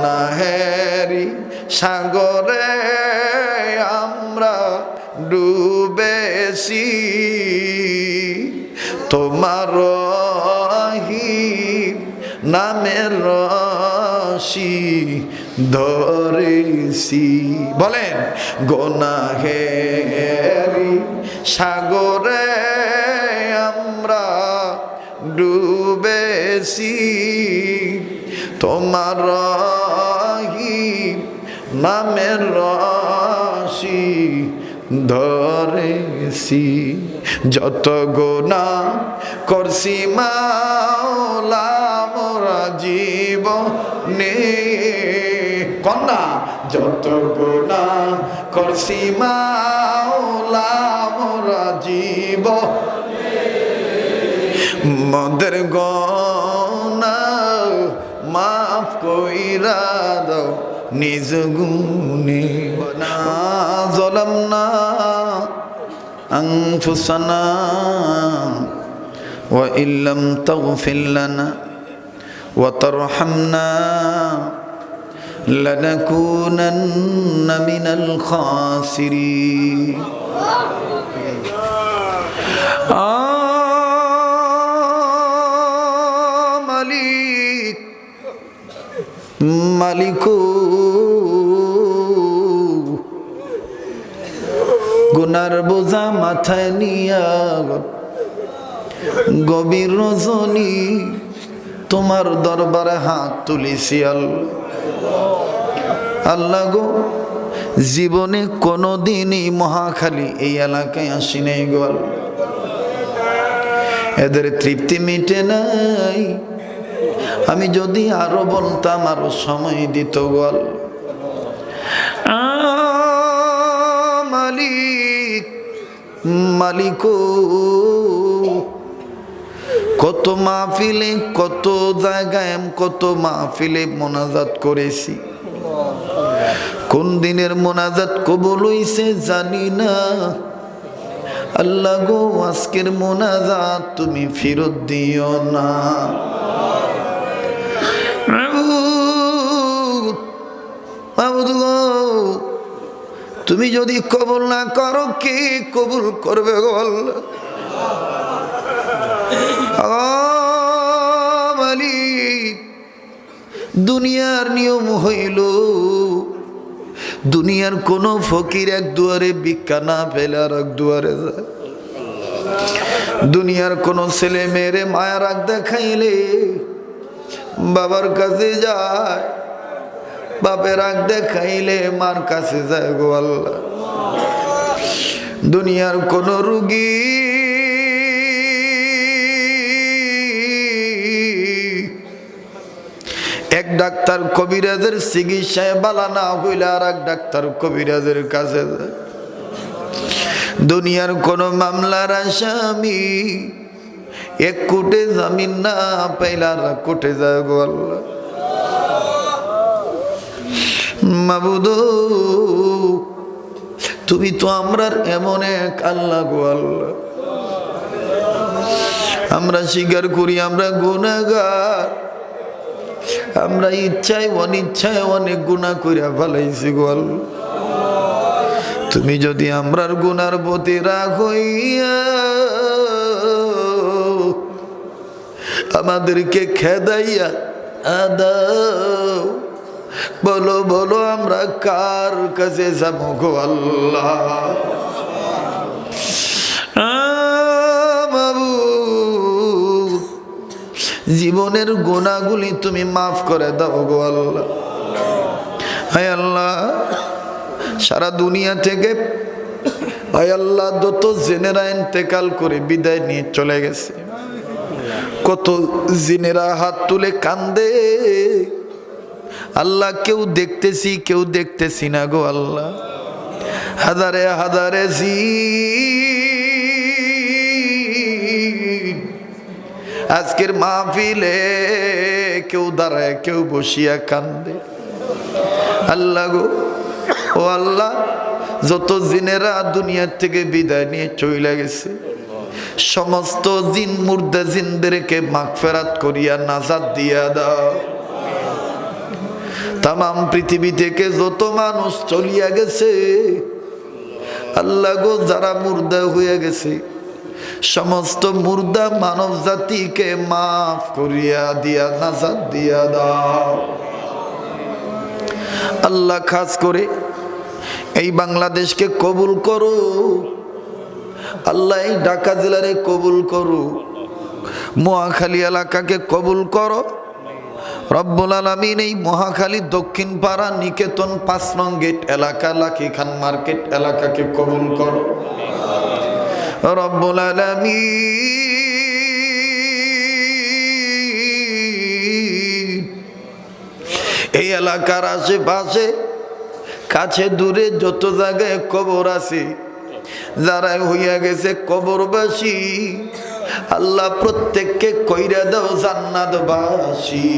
গুনাহেরি সাগরে আমরা ডুবেছি, তোমার রহিম নামের রশি ধরেছি। বলেন, গুনাহেরি সাগরে আমরা ডুবেছি, তোমার রহিম নামের রশি ধরেছি। যত গুনাহ করছি মাওলা মোরা জীবনে, কন্যা যত গুনাহ করছি মাওলা মোরা জীবনে, মোদের গুনাহ মাফ কইরা দাও নিজ গুণে। না যালামনা আনফুসানা ওয়া ইল্লাম তাগফির লানা ওয়া তারহামনা লানাকুনান্না মিনাল খাসিরিন। মালিক মালিকু গুনার বোঝা মাথায় নিয়া গভীর রজনী তোমার দরবারে হাত তুলিছি। আল্লাহ গো, জীবনে কোনোদিনই মহাখালী এই এলাকায় আসি নাই গো। এদের তৃপ্তি মিটে নাই। আমি যদি আরো বলতাম আরো সময় দিত গল। মালিক মালিক কত মাহফিলে কত জায়গায় কত মাহফিলে মোনাজাত করেছি, কোন দিনের মোনাজাত কবুল হইছে জানি না। আল্লাহ গো, আজকের মোনাজাত তুমি ফেরত দিও না। তুমি যদি কবুল না করো কে কবুল করবে গো আল্লাহ? মালিক, দুনিয়ার নিয়ম হইল দুনিয়ার কোন ফকির এক দুয়ারে ভিক্ষা না পেলে আর এক দুয়ারে যায়। দুনিয়ার কোন ছেলে মেয়েরে মায়া রাগ দেখাইলে বাবার কাছে যায়, বাপের রাগ দেখাইলে মার কাছে যায় গো আল্লাহ। দুনিয়ার কোন রুগী এক ডাক্তার কবিরাজের চিকিৎসায় বালা না হইলে আর এক ডাক্তার কবিরাজের কাছে যায়। দুনিয়ার কোন মামলার আসামি এক কোটে জামিন না পাইলে আর এক কোটে যায় গো আল্লাহ। মাবুদ, তুমি তো আমরার এমন এক আল্লাহ গো আল্লাহ। আমরা স্বীকার করি আমরা গুনাহগার, আমরা ইচ্ছায় অনিচ্ছায় অনেক গুনাহ কইরা ফেলাইছি গো আল্লাহ। তুমি যদি আমরার গুনার প্রতি রাগ হইয়া আমাদেরকে খেদাইয়া দাও, বলো বলো আমরা কার কাছে যাবো গো আল্লাহ? জীবনের গুনাহগুলি তুমি মাফ করে দাও গো আল্লাহ। হায় আল্লাহ, সারা দুনিয়া থেকে হায় আল্লাহ যত জিনেরা ইন্তেকাল করে বিদায় নিয়ে চলে গেছে, কত জিনেরা হাত তুলে কান্দে। আল্লাহ, কেউ দেখতেছি কেউ দেখতেছি না গো আল্লাহ। হাজারে হাজারে জিন আজকের মাহফিলে কেউ দাঁড়ায় কেউ বসিয়া কান্দে। আল্লাহ গো, ও আল্লাহ, যত জিনেরা দুনিয়ার থেকে বিদায় নিয়ে চলে গেছে সমস্ত জিন মুর্দা জিনদেরকে মাগফিরাত করিয়া নাজাত দিয়া দাও। তামাম পৃথিবী থেকে যত মানুষ চলিয়া গেছে আল্লাহ গো, যারা মুর্দা হয়ে গেছে সমস্ত মুর্দা মানব জাতিকে মাফ করিয়া দিয়া নাজাত দিয়া দাও আল্লাহ। খাস করে এই বাংলাদেশকে কবুল করো আল্লাহ, এই ঢাকা জেলারে কবুল করো, মহাখালী এলাকাকে কবুল করো রব্বুল আলামিন। এই মহাখালী দক্ষিণ পাড়া নিকেতন 5 নং গেট এলাকা, লাকি খান মার্কেট এলাকাকে কবুল করো রব্বুল আলামিন। এই এলাকার আশেপাশে কাছে দূরে যত জায়গায় কবর আছে, যারা হইয়া গেছে কবরবাসী, আল্লাহ প্রত্যেককে কইরা দাও জান্নাতবাসী।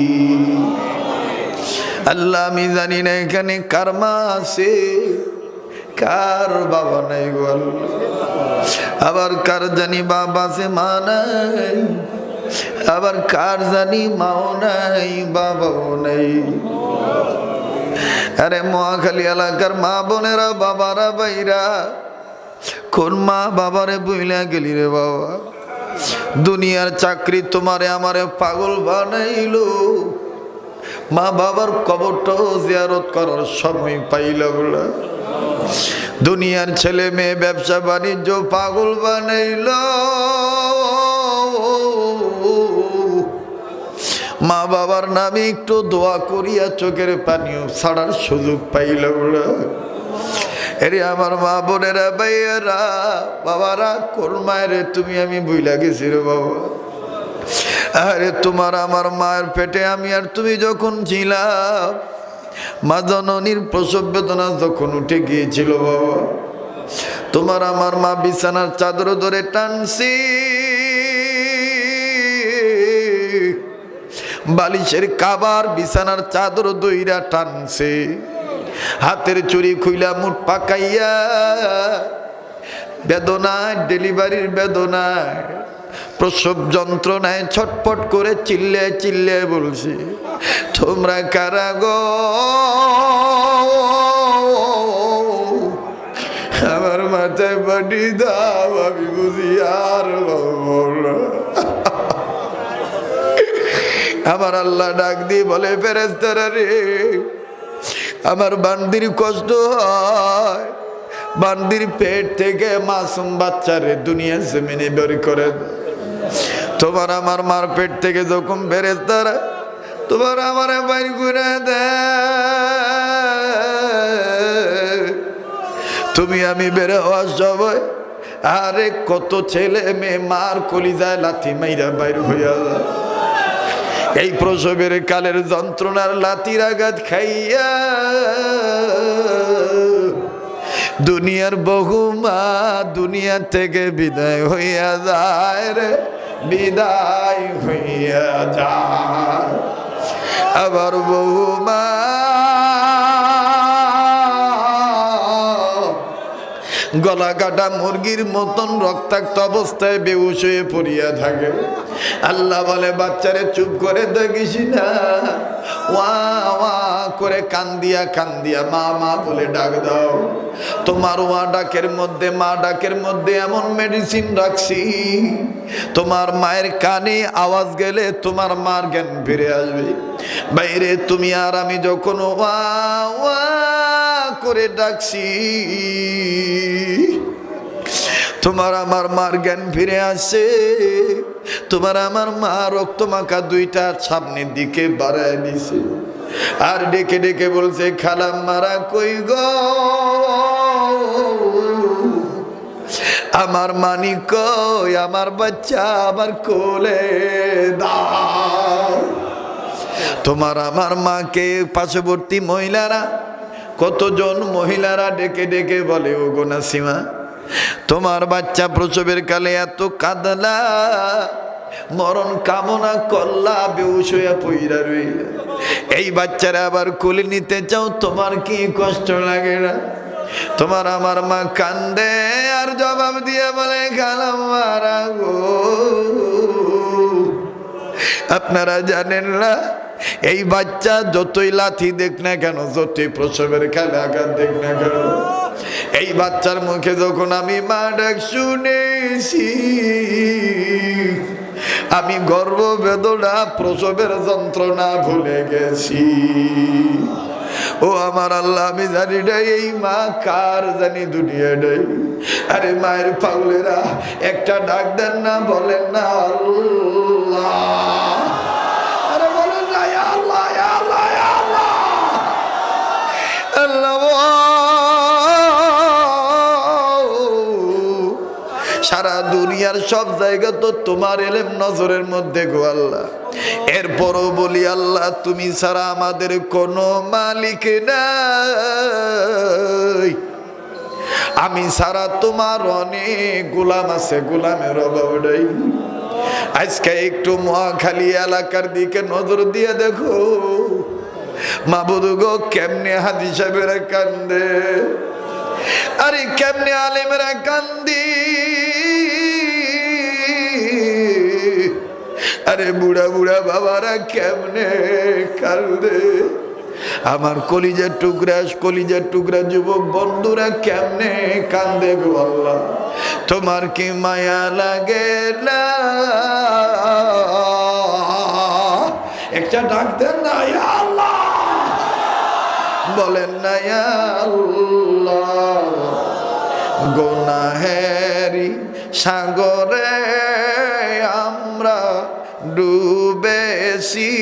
আল্লাহ আমি জানি না এখানে কার মা আছে, কার বাবা নাই গো আল্লাহ, আবার কার জানি বাবা আছে মা নাই, আবার কার জানি মাও নাই বাবাও নাই। আরে মহাখালী এলাকার মা বোনেরা, বাবারা, ভাইরা, কোন মা বাবারে বইলা গেলি রে বাবা? দুনিয়ার চাকরি তোমারে আমারে পাগল বানাইলো, মা বাবার কবরটাও জিয়ারত করার সময় পাইলা বলা। দুনিয়ার ছেলে মেয়ে ব্যবসা বাণিজ্য পাগল বানাইলো, মা বাবার নামে একটু দোয়া করিয়া চোখের পানিও ছাড়ার সুযোগ পাইল বলা। এরে আমার মা বোনেরা, ভাইয়েরা, বাবারা, কোন মায়ের তুমি আমি ভুইলা গেছি রে বাবা। আরে তোমার আমার মায়ের পেটে আমি আর তুমি যখন ছিলাম, মা জননীর প্রসব বেদনা যখন উঠে গিয়েছিল বাবা, তোমার আমার মা বিছানার চাদর ধরে টানছি, বালিশের কাবার বিছানার চাদর দইরা টানছে, হাতের চুরি খুইলা মুঠ পাকাইয়া বেদনায়, ডেলিভারির বেদনায়, প্রসব যন্ত্রণায় ছটপট করে চিল্লে চিল্লে বলছে, তোমরা কারা গো? আমার মাথায় বাড়ি দাও, আমি বুঝি আর আমার আল্লাহ ডাক দিয়ে বলে, ফেরেশতারা রে, আমার বান্দির কষ্ট হয়, বান্দির পেট থেকে মাসুম বাচ্চারে দুনিয়া জমিনে বের করে। তোমার আমার মার পেট থেকে যখন ফেরেশতারা তোমার আমার বাইর করে দেয়, তুমি আমি বের হওয়ার সময় আরে কত ছেলে মেয়ে মার কলিজায় লাথি মাইরা বাইর হইয়া যায়। এই প্রসবের কালের যন্ত্রণার লাতির আঘাত খাইয়া দুনিয়ার বহু মা দুনিয়া থেকে বিদায় হইয়া যায় রে, বিদায় হইয়া যায়। আবার বহু মা গলা কাটা মুরগির মতন রক্তাক্ত অবস্থায় বেহুশ হয়ে পড়িয়া থাকে। আল্লাহ বলে, বাচ্চারে চুপ করে দেখিস না, ওয়া ওয়া করে কান্দিয়া কান্দিয়া মা মা বলে ডাক দাও। তোমার ওয়া ডাকের মধ্যে, মা ডাকের মধ্যে এমন মেডিসিন রাখছি, তোমার মায়ের কানে আওয়াজ গেলে তোমার মার জ্ঞান ফিরে আসবে। বাইরে তুমি আর আমি যখন ওয়া ওয়া করে ডাকছি, তোমার আমার মার জ্ঞান ফিরে আসে। তোমার আমার মা রক্ত মাখা দুইটা সামনের দিকে বাড়ায় দিছে, আর ডেকে ডেকে বলছে, খালাম মারা কই গো, আমার মানি কই, আমার বাচ্চা আমার কোলে দাও। তোমার আমার মাকে পার্শ্ববর্তী মহিলারা, কতজন মহিলারা ডেকে ডেকে বলে, ও গো নাসিমা, তোমার বাচ্চা প্রসবের কালে এত কাঁদলা, মরণ কামনা করলা, বেহুশ হইয়া পইরা রইলা, এই বাচ্চারা আবার কোলে নিতে চাও, তোমার কি কষ্ট লাগে না? তোমার আমার মা কান্দে আর জবাব দিয়ে বলে, খালাম মারা গো, আপনারা জানেন না এই বাচ্চা যতই লাথি দেখ না কেন, যতই প্রসবের খেলা আঘাত দেখ না কেন, এই বাচ্চার মুখে যখন আমি মা ডাক শুনেছি, আমি গর্ভ বেদনা প্রসবের যন্ত্রণা ভুলে গেছি। ও আমার আল্লাহ, আমি জানি না এই মা কার জানি দুনিয়াটাই। আরে মায়ের পাগলেরা একটা ডাক দেন না, বলেন না আল্লাহ, আরে বলেন না আল্লাহ, আল্লাহ, আল্লাহ, আল্লাহ। সারা দুনিয়ার সব জায়গা তো তোমার এলেম নজরের মধ্যে গো আল্লাহ। এরপরও বলি আল্লাহ, তুমি ছাড়া আমাদের কোনো মালিক নাই। আমি ছাড়া তোমার অনেক গোলাম আছে, গোলামের অভাব নাই। আজকে একটু মহাখালী এলাকার দিকে নজর দিয়ে দেখো, মাবুদ গো, কেমনে হাদি সাহেবেরা কান্দে, আরে কেমনে আলেমেরা কান্দি, আরে বুড়া বুড়া বাবারা কেমনে কান্দে, আমার কলিজার টুকরা যুবক বন্ধুরা কেমনে কান্দে গো আল্লাহ। তোমার কি মায়া লাগে না? একটা ডাক দেন না আল্লাহ, বলেন না আল্লাহ। গুনাহেরি সাগরে আমরা ডুবেছি,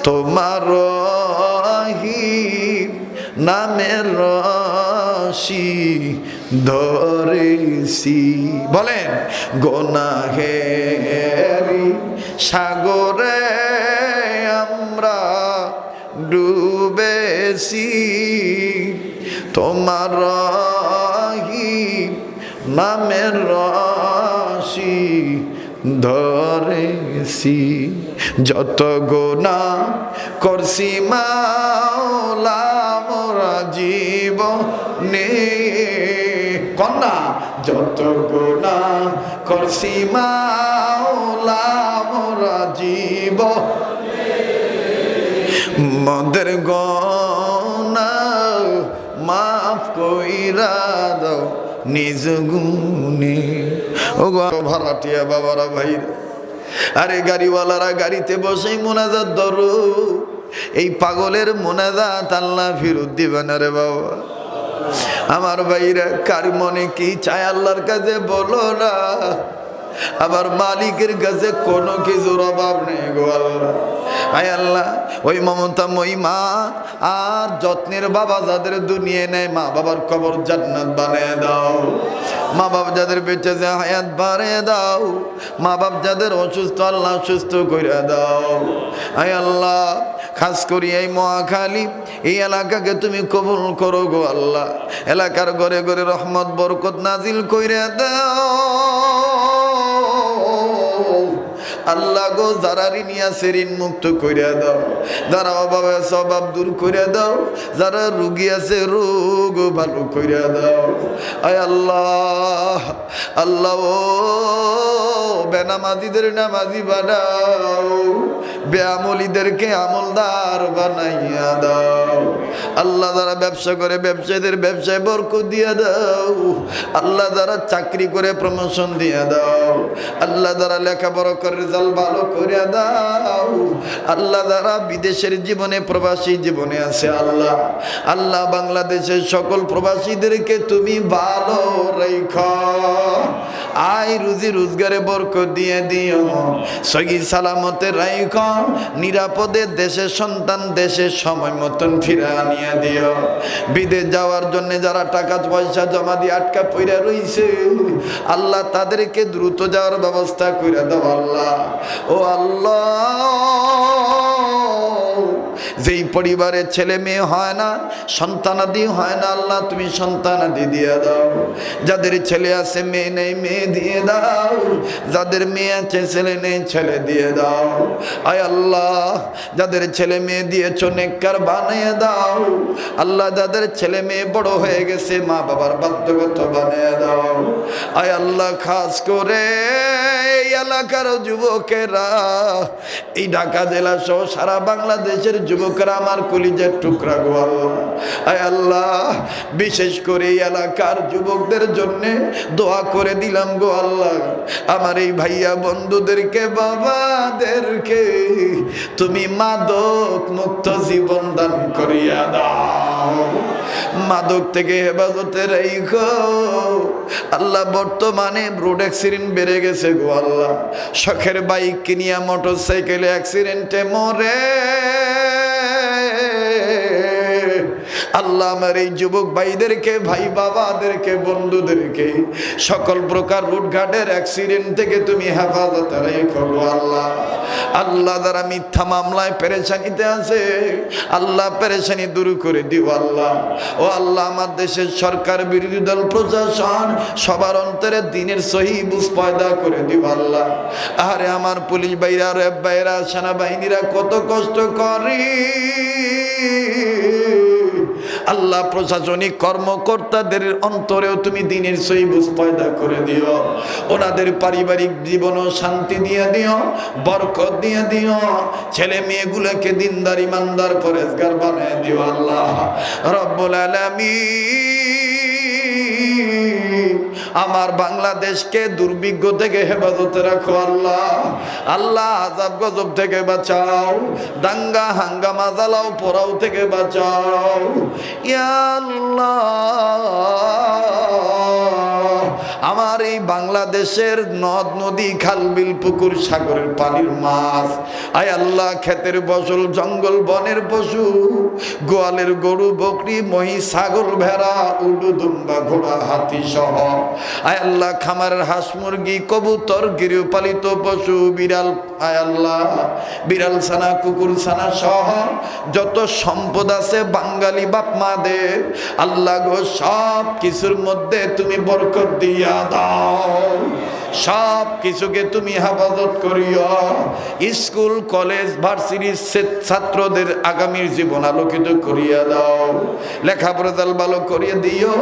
তোমার রহিম নামের রশি ধরেছি। বলেন, গুনাহেরি সাগরে আমরা ডুবেছি, তোমার রহিম নামের রশি ধরেছি। যত গুনাহ করছি মাওলা মোরা জীবনে, কন্যা যত গুনাহ করছি মাওলা মোরা জীবনে, মদের গুনাহ মাফ কইরা দাও নিজ গুণে। ও ভাড়াটিয়া বাবারা, ভাইরা, আরে গাড়িওয়ালারা গাড়িতে বসেই মোনাজাত ধরো। এই পাগলের মোনাজাত আল্লাহ ফিরত দিবে না রে বাবা। আমার ভাইরা, কার মনে কি চায় আল্লাহর কাছে বলো না। আবার মালিকের কাছে কোনো কিছুর অভাব নেই গো আল্লাহ। আয় আল্লাহ, ওই মমতাময়ী মা আর যত্নের বাবা যাদের দুনিয়ায় নেয়, মা বাবার কবর জান্নাত বানিয়ে দাও। মা বাপ যাদের বেঁচে যে হায়াত বাড়িয়ে দাও। মা বাপ যাদের অসুস্থ, আল্লাহ সুস্থ করে দাও। আয় আল্লাহ, খাস করি এই মহাখালী এই এলাকাকে তুমি কবুল করো গো আল্লাহ। এলাকার ঘরে ঘরে রহমত বরকত নাজিল কইরা দাও আল্লাহ গো। যারা ঋণী আছে ঋণ মুক্ত কইরা দাও, যারা অভাবে আছে অভাব দূর কইরা দাও, যারা রোগী আছে রোগ ভালো কইরা দাও। আয় আল্লাহ, আল্লাহ ও বেনামাজিদের নামাজি বানাও, বেআমলীদেরকে আমলদার বানাইয়া দাও। আল্লাহ, যারা ব্যবসা করে ব্যবসায়ীদের ব্যবসায় বরকত দিয়ে দাও। আল্লাহ, যারা চাকরি করে প্রমোশন দিয়ে দাও। আল্লাহ, যারা লেখাপড়া করে রেজাল্ট ভালো করে দাও। আল্লাহ, যারা বিদেশের জীবনে প্রবাসী জীবনে আছে আল্লাহ, আল্লাহ বাংলাদেশের সকল প্রবাসীদেরকে তুমি ভালো রেখো। আয় রুজি রোজগারে বরকত দিয়ে দিও, সহি সালামতে রাইখো, নিরাপদে দেশের সন্তান দেশের সময় মতন ফিরে আনিয়ে দিও। বিদেশ যাওয়ার জন্য যারা টাকা পয়সা জমা দিয়ে আটকা পইরা রইছে আল্লাহ, তাদেরকে দ্রুত যাওয়ার ব্যবস্থা করে দাও আল্লাহ। ও আল্লাহ, যেই পরিবারে ছেলে মেয়ে হয় না, সন্তানাদি হয় না আল্লাহ, তুমি সন্তানাদি দিয়ে দাও। যাদের ছেলে আছে মেয়ে নেই মেয়ে দিয়ে দাও, যাদের মেয়ে আছে ছেলে নেই ছেলে দিয়ে দাও। আয় আল্লাহ, যাদের ছেলে মেয়ে দিয়েছ নেককার বানিয়ে দাও আল্লাহ। যাদের ছেলে মেয়ে বড় হয়ে গেছে মা বাবার বাধ্যগত বানিয়ে দাও। আয় আল্লাহ, খাস করে এই এলাকার যুবকেরা, এই ঢাকা জেলা সহ সারা বাংলাদেশের যুবকেরা আমার কলিজার টুকরা গো আল্লাহ। আয় আল্লাহ, বিশেষ করে এই এলাকার যুবকদের জন্য দোয়া করে দিলাম গো আল্লাহ। আমার এই ভাইয়া বন্ধুদেরকে, বাবাদেরকে তুমি মাদক মুক্ত জীবন দান করিয়া দাও, মাদক থেকে হেফাজতে রাখো আল্লাহ। বর্তমানে রোড অ্যাক্সিডেন্ট বেড়ে গেছে গো আল্লাহ। শখের বাইক কিনিয়া মোটর সাইকেলে অ্যাক্সিডেন্টে মরে আল্লাহ। আমার এই যুবক ভাইদেরকে, ভাই বাবাদেরকে, বন্ধুদেরকে সকল প্রকার রুটঘাটের অ্যাক্সিডেন্ট থেকে তুমি হেফাজতে রেখো গো আল্লাহ। আল্লাহ, যারা মিথ্যা মামলায় পেরেশানিতে আছে আল্লাহ পেরেশানি দূর করে দিও আল্লাহ। ও আল্লাহ, আমার দেশের সরকার, বিরোধী দল, প্রশাসন সবার অন্তরে দিনের সহি বুঝ পয়দা করে দিও আল্লাহ। আরে আমার পুলিশ ভাইরা, র্যাব ভাইরা, সেনাবাহিনীরা কত কষ্ট করে আল্লাহ। প্রশাসনিক কর্মকর্তাদের অন্তরেও তুমি দিনের সহি বুঝ পয়দা করে দিও, ওনাদের পারিবারিক জীবনও শান্তি দিয়ে দিও, বরকত দিয়ে দিও, ছেলে মেয়েগুলোকে দিনদার, ইমানদার, পরেজগার বানিয়ে দিও আল্লাহ রব্বুল আলামিন। আমার বাংলাদেশকে দুর্ভিক্ষ থেকে হেফাজতে রাখো আল্লাহ। আল্লাহ, আযাব গজব থেকে বাঁচাও, দাঙ্গা হাঙ্গামা জ্বালাও পোড়াও থেকে বাঁচাও ইয়া আল্লাহ। আমার এই বাংলাদেশের নদ নদী, খাল বিল, পুকুর, সাগরের পানির মাছ, আয় আল্লাহ, ক্ষেতের ফসল, জঙ্গল বনের পশু, গোয়ালের গরু, বকরি, মহিষ, ছাগল, ভেড়া, উটু, দুম্বা, ঘোড়া, হাতি সহ আয় আল্লাহ, খামারের হাঁস, মুরগি, কবুতর, গৃহপালিত পশু, বিড়াল, আয় আল্লাহ, বিড়াল ছানা, কুকুর ছানা সহ যত সম্পদ আছে বাঙালি বাপ মাদের আল্লাহ গো, সব কিছুর মধ্যে তুমি বরকত দিয়া দাও, সব কিছুকে তুমি হেফাজত করিও। স্কুল, কলেজ, ভার্সিটির ছাত্রদের আগামীর জীবন আলোকিত করিয়া দাও, লেখাপড়া ভালো করিয়ে দিও,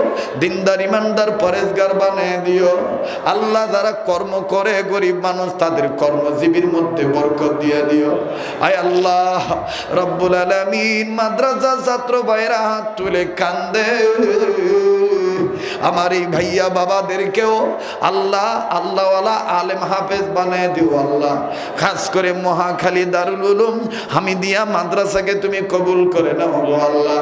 দিনদার, ইমানদার, পরেজগার বানিয়ে দিও আল্লাহ। যারা কর্ম করে গরিব মানুষ তাদের কর্মজীবীর মধ্যে বরকত দিয়ে দিও আয় আল্লাহ রব্বুল আলামিন। মাদ্রাসা ছাত্র ভাইরা হাত তুলে কান্দে, আমার এই ভাইয়া বাবাদেরকেও আল্লাহ আল্লাহওয়ালা আলেম হাফেজ বানিয়ে দিও আল্লাহ। খাস করে মহাখালী দারুল উলুম হামিদিয়া মাদ্রাসাকে তুমি কবুল করে নাও গো আল্লাহ।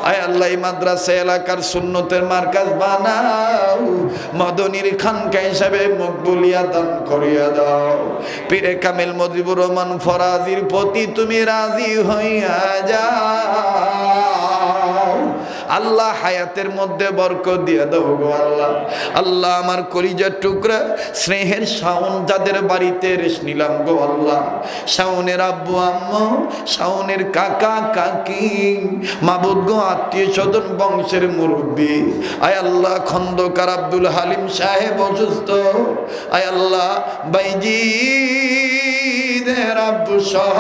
আয় আল্লাহ, এই মাদ্রাসা এলাকার সুন্নতের মার্কাজ বানাও, মদনীর খানকা হিসাবে মকবুলিয়া দান করিয়া দাও। পীরে কামেল মুজিবুর রহমান ফরাজির প্রতি তুমি রাজি হইয়া যাও আল্লাহ। হায়াতের মধ্যে বরকত দিয়ে দাও গো আল্লাহ। আল্লাহ, আমার কলিজার টুকরা স্নেহের শাওন যাদের বাড়িতে রেশ নিলাম গো আল্লাহ, শাওনের আব্বু আম্মু, শাওনের কাকা কাকি, মাবুদ গো, আত্মীয় স্বজন, বংশের মুরব্বী, আয় আল্লাহ, খন্দকার আব্দুল হালিম সাহেব অসুস্থ, আয় আল্লাহ, বাইজি আব্বু সহ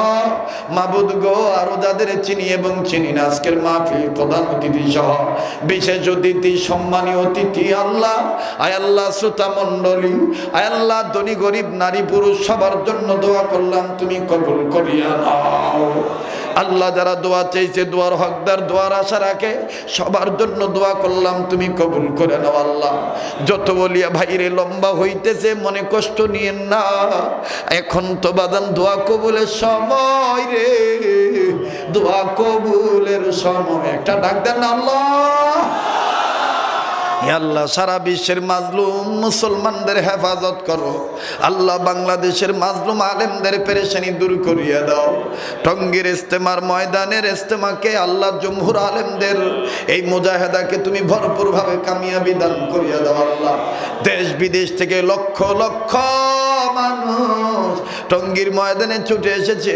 মাবুদ গো, আরো যাদের চিনি এবং চিনি না, আজকের মাহফিল প্রধান অতিথি সহ বিশেষ অতিথি, সম্মানীয় অতিথি আল্লাহ, আয় আল্লাহ, শ্রোতা মণ্ডলী, আয় আল্লাহ, ধনী গরিব, নারী পুরুষ সবার জন্য দোয়া করলাম, তুমি কবুল করিয়া নাও আল্লাহ। যারা দোয়া চাইছে, দোয়ার হকদার, দোয়ার আশা রাখে, সবার জন্য দোয়া করলাম, তুমি কবুল করে নাও আল্লাহ। যত বলিয়া ভাইরে লম্বা হইতেছে, মনে কষ্ট নিয়েন না, এখন তো বাদান দোয়া কবুলের সময় রে, দোয়া কবুলের সময়। একটা ডাক দেন না আল্লাহ। আল্লাহ, সারা বিশ্বের মাজলুম মুসলমানদের হেফাজত করো আল্লাহ। বাংলাদেশের মাজলুম আলেমদের পেরেশানি দূর করিয়ে দাও। টঙ্গীর ইস্তেমার ময়দানের ইস্তেমাকে আল্লাহ, জমহুর আলেমদের এই মুজাহেদাকে তুমি ভরপুরভাবে কামিয়াবি দান করিয়ে দাও আল্লাহ। দেশ বিদেশ থেকে লক্ষ লক্ষ মানুষ টঙ্গীর ময়দানে ছুটে এসেছে।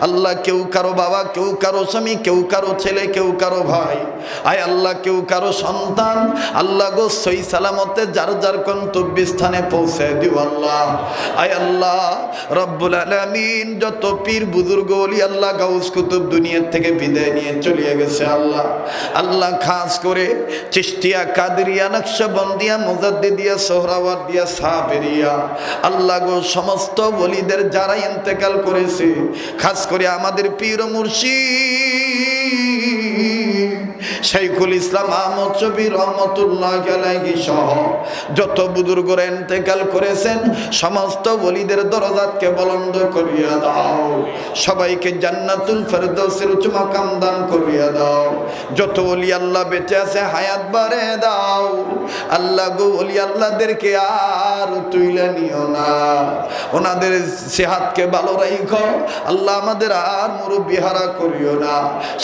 আল্লাহ, কেউ কারো বাবা, কেউ কারো স্বামী, কেউ কারো ছেলে, কেউ কারো ভাই, আয় আল্লাহ কেউ কারো সন্তান, আল্লাহ গো সই সালামতে যার যার গন্তব্যস্থানে পৌঁছে দিও আল্লাহ। আয় আল্লাহ রব্বুল আলামিন, যত পীর বুজুর্গ ওলি আল্লাহ গাউস কুতুব দুনিয়ার থেকে বিদায় নিয়ে চলে গেছে আল্লাহ। আল্লাহ খাস করে চিশতিয়া, কাদরিয়া, নকশবন্দিয়া, মুজাদ্দিদিয়া, সোহরাওয়ার্দিয়া, সাবেরিয়া, আল্লাহ গো সমস্ত ওলিদের যারা ইন্তেকাল করেছে, খাস করে আমাদের পীর ও মুর্শিদ শাইখুল ইসলাম আহমদ শফী রহমতুল্লাহ আলাইহি সহ যত বুজুর্গরা ইন্তেকাল করেছেন, সমস্ত ওলিদের দরজাতকে বুলন্দ করিয়া দাও, সবাইকে জান্নাতুল ফেরদৌসের উচ্চ মাকাম দান করিয়া দাও। যত ওলি আল্লাহ বেঁচে আছে হায়াত বাড়ে দাও আল্লাহ গো। ওলি আল্লাহদেরকে আর তুইলা নিও না, ওনাদের সেহাতকে ভালো রাখো আল্লাহ। আমাদের আর মুরব্বি হারা করিও না।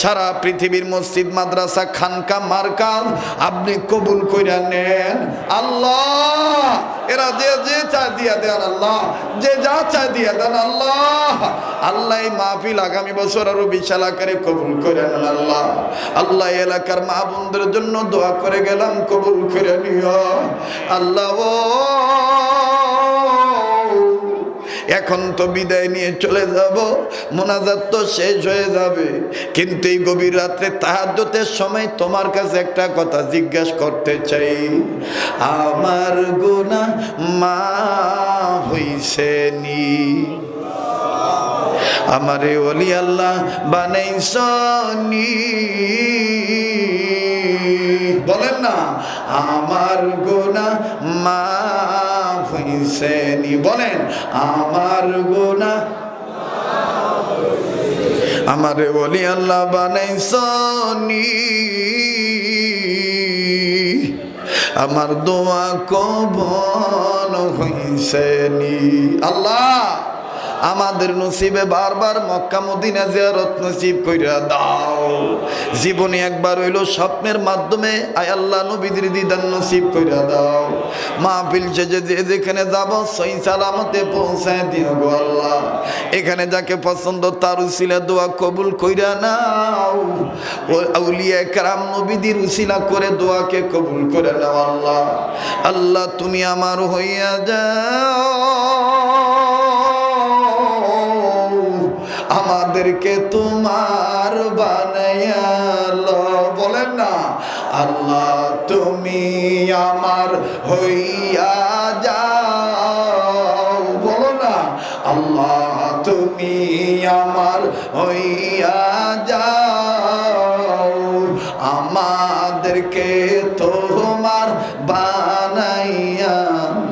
সারা পৃথিবীর মসজিদ, মাদ্রাসা, খানকা, মারকাজ আপনি কবুল কইরা নেন আল্লাহ। এরা যে যে চায় দিয়া দেন আল্লাহ, যে যা চায় দিয়া দেন আল্লাহ। আল্লাহ এই মাহফিল আগামী বছর আরো বিশাল আকারে কবুল করে নেন আল্লাহ। আল্লাহ এলাকার মা বোনদের জন্য দোয়া করে গেলাম, কবুল করে নিও আল্লাহ। এখন তো বিদায় নিয়ে চলে যাব, মোনাজাত তো শেষ হয়ে যাবে, কিন্তু এই গভীর রাত্রে তাহাজ্জুদের সময় তোমার কাছে একটা কথা জিজ্ঞাসা করতে চাই। আমার গুনাহ মাফ হইছে নি? আমারে ওলি আল্লাহ বানাইছনি? বলেন না, আমার গুনাহ মাফ হইছে নি? বলেন, আমার গুনাহ। আমারে ওলি আল্লাহ বানাইছনি, আমার দোয়া কবুল হইছে নি? আল্লাহ আমাদের নসিবে বারবার মক্কা মদিনা জিয়ারত নসিব কইরা দাও। জীবনে একবার হইলো স্বপ্নের মাধ্যমে আয় আল্লাহ নবীদের দিদার নসিব কইরা দাও। মাহফিল শেষে যে যেখানে যাব সহি সালামতে পৌঁছায় দিও গো আল্লাহ। এখানে যাকে পছন্দ তার উসিলা দোয়া কবুল কইরা নাও। ও আউলিয়া کرام নবীদের উসিলা করে দোয়াকে কবুল করে নাও আল্লাহ। আল্লাহ তুমি আমার হইয়া যাও, আমাদেরকে তোমার বানাইয়া লও। বলেন না, আল্লাহ তুমি আমার হইয়া যাও। বলো না, আল্লাহ তুমি আমার হইয়া যাও, আমাদেরকে তোমার বানাইয়া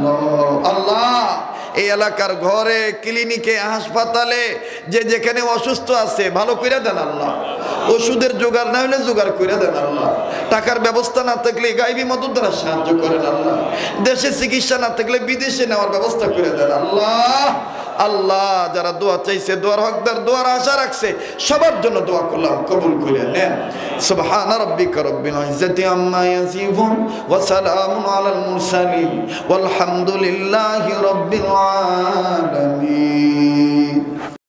লও। আল্লাহ এই এলাকার ঘরে, ক্লিনিকে, হাসপাতালে যে যেখানে অসুস্থ আছে ভালো কইরা দেন আল্লাহ। ওষুধের জোগাড় না হলে জোগাড় কইরা দেন আল্লাহ। টাকার ব্যবস্থা না থাকলে গায়বী মদত দ্বারা সাহায্য করেন আল্লাহ। দেশে চিকিৎসা না থাকলে বিদেশে নেওয়ার ব্যবস্থা করে দেন আল্লাহ। আল্লাহ যারা দোয়া চাইছে, দোয়ার হকদার, দোয়ার আশা রাখছে, সবার জন্য দোয়া করলাম, কবুল করে নেন। সুবহান রাব্বিকা রাব্বিল ইজ্জাতি আম্মা ইয়াসিফুন ওয়া সালামুন আলাল মুরসালিন ওয়াল হামদুলিল্লাহি রাব্বিল আলামিন।